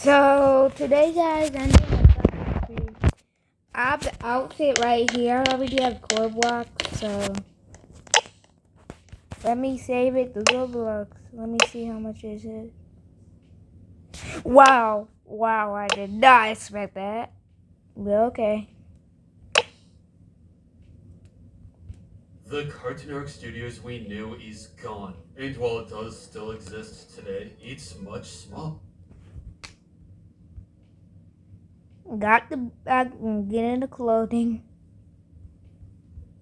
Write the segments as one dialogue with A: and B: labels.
A: So today, guys, I'm doing a custom stream. I have the outfit right here. I already have core blocks, so let me save it to Roblox. Let me see how much is it. Wow, I did not expect that. But okay.
B: The Cartoon Network Studios we knew is gone, and while it does still exist today, it's much smaller.
A: Got the getting the clothing,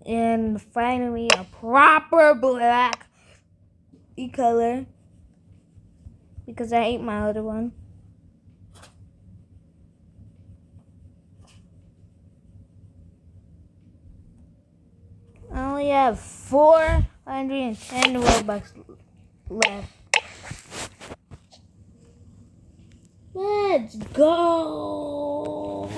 A: and finally a proper black color because I hate my other one. I only have 410 Robux left. Let's go!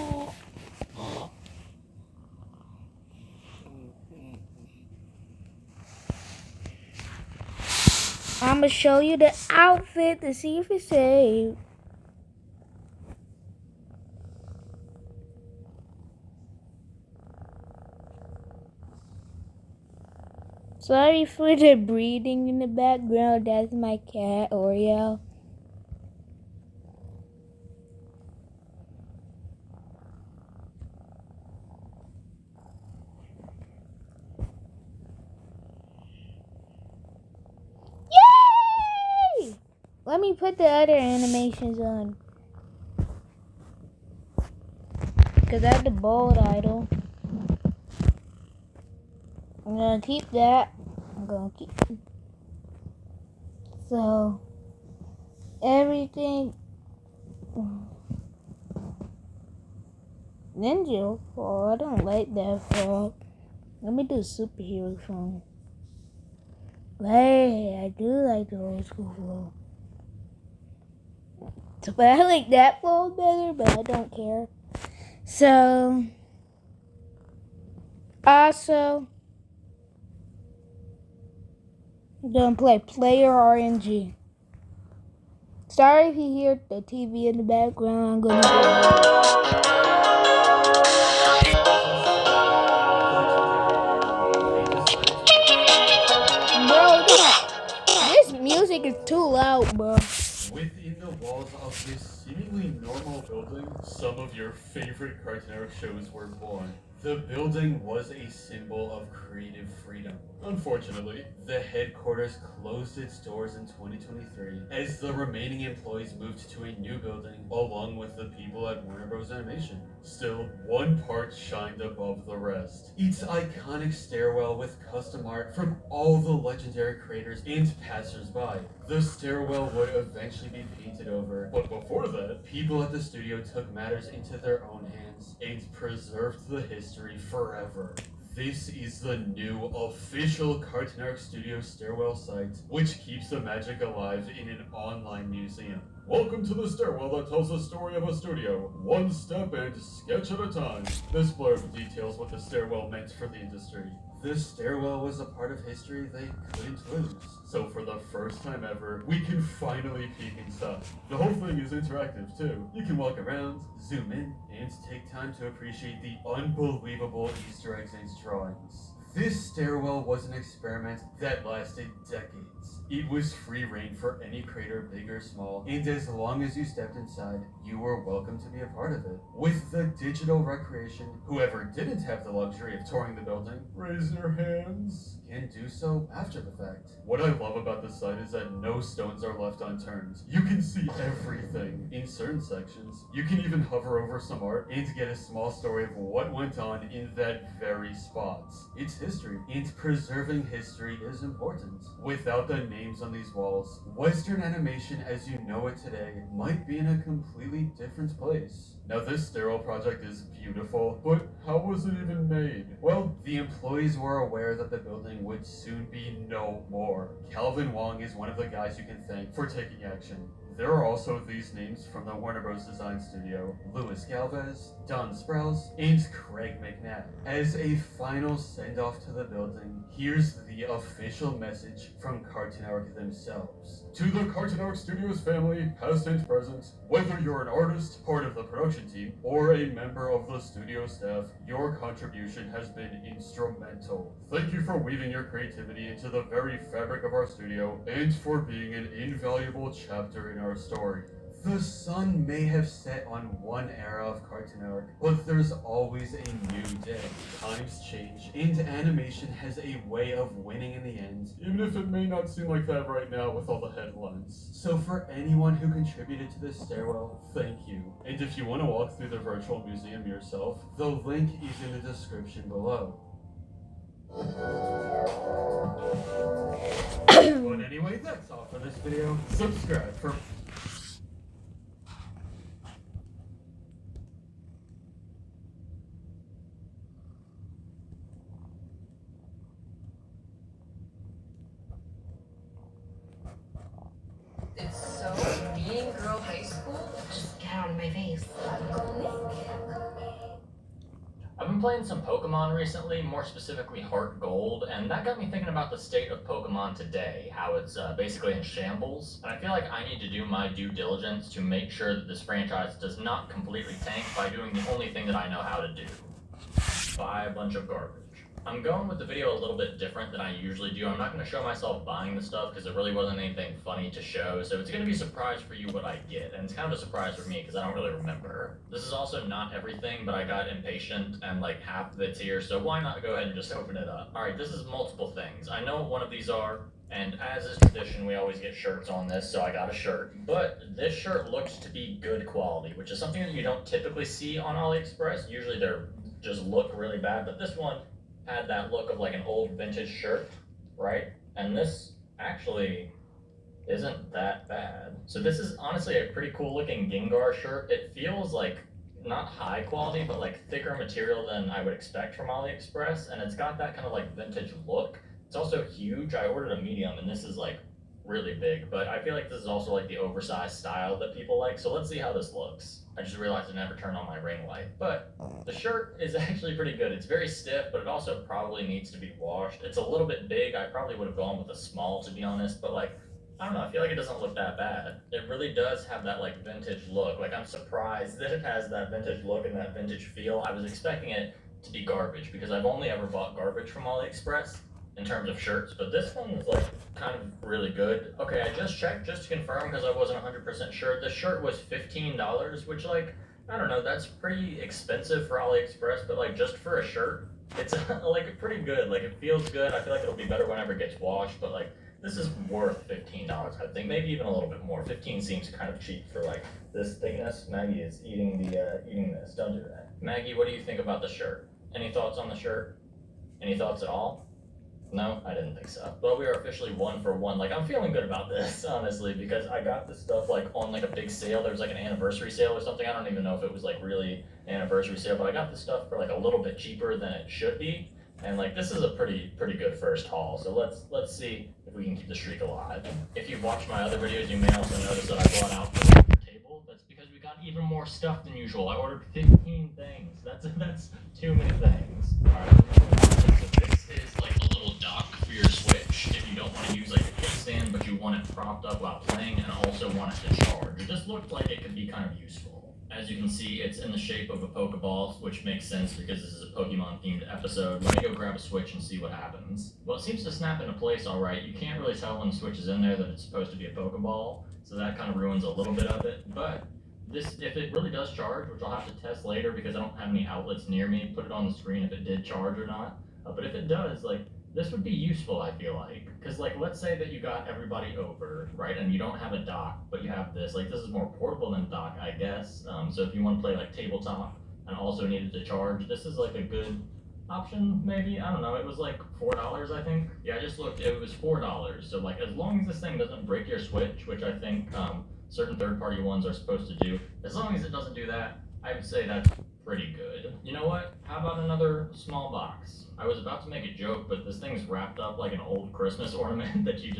A: I'm gonna show you the outfit to see if it's saved. Sorry for the breathing in the background. That's my cat, Oreo. Yay! Let me put the other animations on. Because I have the bold idol. I'm gonna keep that. So, everything. Ninja fall. I don't like that fall. Let me do superhero fall. Hey, I do like the old school fall. But I like that fall better, but I don't care. So, also, I'm gonna play Player RNG. Sorry if you hear the TV in the background. I'm gonna Bro, this music is too loud, bro.
B: Within the walls of this seemingly normal building, some of your favorite Cartoon Network shows were born. The building was a symbol of creative freedom. Unfortunately, the headquarters closed its doors in 2023 as the remaining employees moved to a new building along with the people at Warner Bros. Animation. Still, one part shined above the rest. Its iconic stairwell with custom art from all the legendary creators and passersby. The stairwell would eventually be painted over, but before that, people at the studio took matters into their own hands and preserved the history forever. This is the new official Cartoon Network Studio stairwell site, which keeps the magic alive in an online museum. Welcome to the stairwell that tells the story of a studio, one step and sketch at a time. This blurb details what the stairwell meant for the industry. This stairwell was a part of history they couldn't lose. So for the first time ever, we can finally peek inside. The whole thing is interactive too. You can walk around, zoom in, and take time to appreciate the unbelievable Easter eggs and drawings. This stairwell was an experiment that lasted decades. It was free reign for any creator, big or small, and as long as you stepped inside, you were welcome to be a part of it. With the digital recreation, whoever didn't have the luxury of touring the building, raise your hands, can do so after the fact. What I love about this site is that no stones are left unturned. You can see everything in certain sections. You can even hover over some art and get a small story of what went on in that very spot. It's history, and preserving history is important. Without the names on these walls, Western animation as you know it today might be in a completely different place. Now this stairwell project is beautiful, but how was it even made? Well, the employees were aware that the building would soon be no more. Calvin Wong is one of the guys you can thank for taking action. There are also these names from the Warner Bros. Design Studio: Luis Galvez, Don Sprouse, and Craig McNabb. As a final send-off to the building, here's the official message from Cartoon Network themselves. To the Cartoon Network Studios family, past and present, whether you're an artist, part of the production team, or a member of the studio staff, your contribution has been instrumental. Thank you for weaving your creativity into the very fabric of our studio, and for being an invaluable chapter in our story. The sun may have set on one era of Cartoon Network, but there's always a new day. Times change, and animation has a way of winning in the end, even if it may not seem like that right now with all the headlines. So for anyone who contributed to this stairwell, thank you. And if you want to walk through the virtual museum yourself, the link is in the description below. But anyway, that's all for this video. Subscribe for
C: It's so Mean Girl High School. Just get out of my face.
D: I've been playing some Pokemon recently, more specifically Heart Gold, and that got me thinking about the state of Pokemon today, how it's basically in shambles. And I feel like I need to do my due diligence to make sure that this franchise does not completely tank by doing the only thing that I know how to do: buy a bunch of garbage. I'm going with the video a little bit different than I usually do. I'm not going to show myself buying the stuff because it really wasn't anything funny to show, so it's going to be a surprise for you what I get, and it's kind of a surprise for me because I don't really remember. This is also not everything, but I got impatient and like half of it's here, so why not go ahead and just open it up. Alright, this is multiple things. I know what one of these are, and as is tradition, we always get shirts on this, so I got a shirt. But this shirt looks to be good quality, which is something that you don't typically see on AliExpress. Usually they're just look really bad, but this one had that look of like an old vintage shirt, right? And this actually isn't that bad. So this is honestly a pretty cool looking Gengar shirt. It feels like not high quality, but like thicker material than I would expect from AliExpress, and it's got that kind of like vintage look. It's also huge. I ordered a medium, and this is like really big, but I feel like this is also like the oversized style that people like, so let's see how this looks. I just realized I never turned on my ring light, but the shirt is actually pretty good. It's very stiff, but it also probably needs to be washed. It's a little bit big. I probably would have gone with a small, to be honest, but like, I don't know, I feel like it doesn't look that bad. It really does have that like vintage look. Like, I'm surprised that it has that vintage look and that vintage feel. I was expecting it to be garbage because I've only ever bought garbage from AliExpress in terms of shirts, but this one is like kind of really good. Okay, I just checked just to confirm because I wasn't 100% sure. This shirt was $15, which, like, I don't know, that's pretty expensive for AliExpress, but like just for a shirt, it's like pretty good. Like, it feels good. I feel like it'll be better whenever it gets washed, but like this is worth $15, I think, maybe even a little bit more. 15 seems kind of cheap for like this thickness. Maggie is eating this. Don't do that. Maggie, what do you think about the shirt? Any thoughts on the shirt? Any thoughts at all? No, I didn't think so. Well, we are officially 1 for 1. Like, I'm feeling good about this, honestly, because I got this stuff, like, on, like, a big sale. There was, like, an anniversary sale or something. I don't even know if it was, like, really an anniversary sale, but I got this stuff for, like, a little bit cheaper than it should be. And, like, this is a pretty good first haul. So let's see if we can keep the streak alive. If you've watched my other videos, you may also notice that I brought out the table. That's because we got even more stuff than usual. I ordered 15 things. That's too many things. Alright, so this is, like, a little dock for your Switch if you don't want to use like a kickstand, but you want it propped up while playing and also want it to charge. This looked like it could be kind of useful. As you can see, it's in the shape of a Pokeball, which makes sense because this is a Pokemon themed episode. Let me go grab a Switch and see what happens. Well, it seems to snap into place alright. You can't really tell when the Switch is in there that it's supposed to be a Pokeball, so that kind of ruins a little bit of it, but this, if it really does charge, which I'll have to test later because I don't have any outlets near me, put it on the screen if it did charge or not. But if it does, like, this would be useful, I feel like. Because, like, let's say that you got everybody over, right, and you don't have a dock, but you have this. Like, this is more portable than a dock, I guess. So if you want to play, like, tabletop and also needed to charge, this is, like, a good option, maybe? I don't know. It was, like, $4, I think. Yeah, I just looked. It was $4. So, like, as long as this thing doesn't break your Switch, which I think certain third-party ones are supposed to do, as long as it doesn't do that, I would say that's pretty good. You know what? How about another small box? I was about to make a joke, but this thing's wrapped up like an old Christmas ornament that you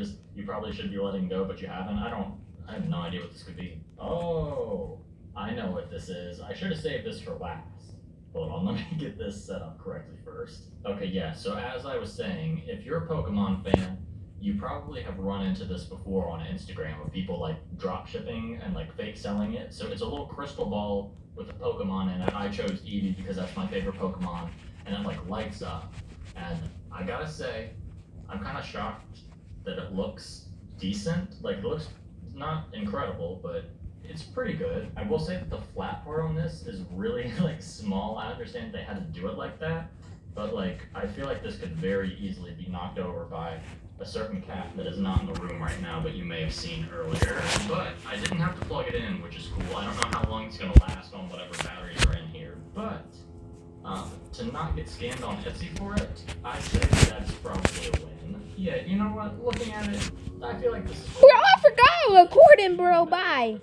D: probably should be letting go, but you haven't. I don't I have no idea what this could be. Oh, I know what this is. I should have saved this for last. Hold on, let me get this set up correctly first. Okay, yeah, so as I was saying, if you're a Pokemon fan, you probably have run into this before on Instagram of people like drop shipping and like fake selling it. So it's a little crystal ball with a Pokemon in it. I chose Eevee because that's my favorite Pokemon, and it like lights up. And I gotta say, I'm kind of shocked that it looks decent. Like, it looks not incredible, but it's pretty good. I will say that the flat part on this is really like small. I understand they had to do it like that, but like I feel like this could very easily be knocked over by a certain cat that is not in the room right now, but you may have seen earlier. But I didn't have to plug it in, which is cool. I don't know how long it's gonna last on whatever batteries are in here, but to not get scammed on Etsy for it, I'd say that's probably a win. Yeah, you know what? Looking at it, I feel like this is.
A: Bro, I forgot I'm recording, bro. Bye.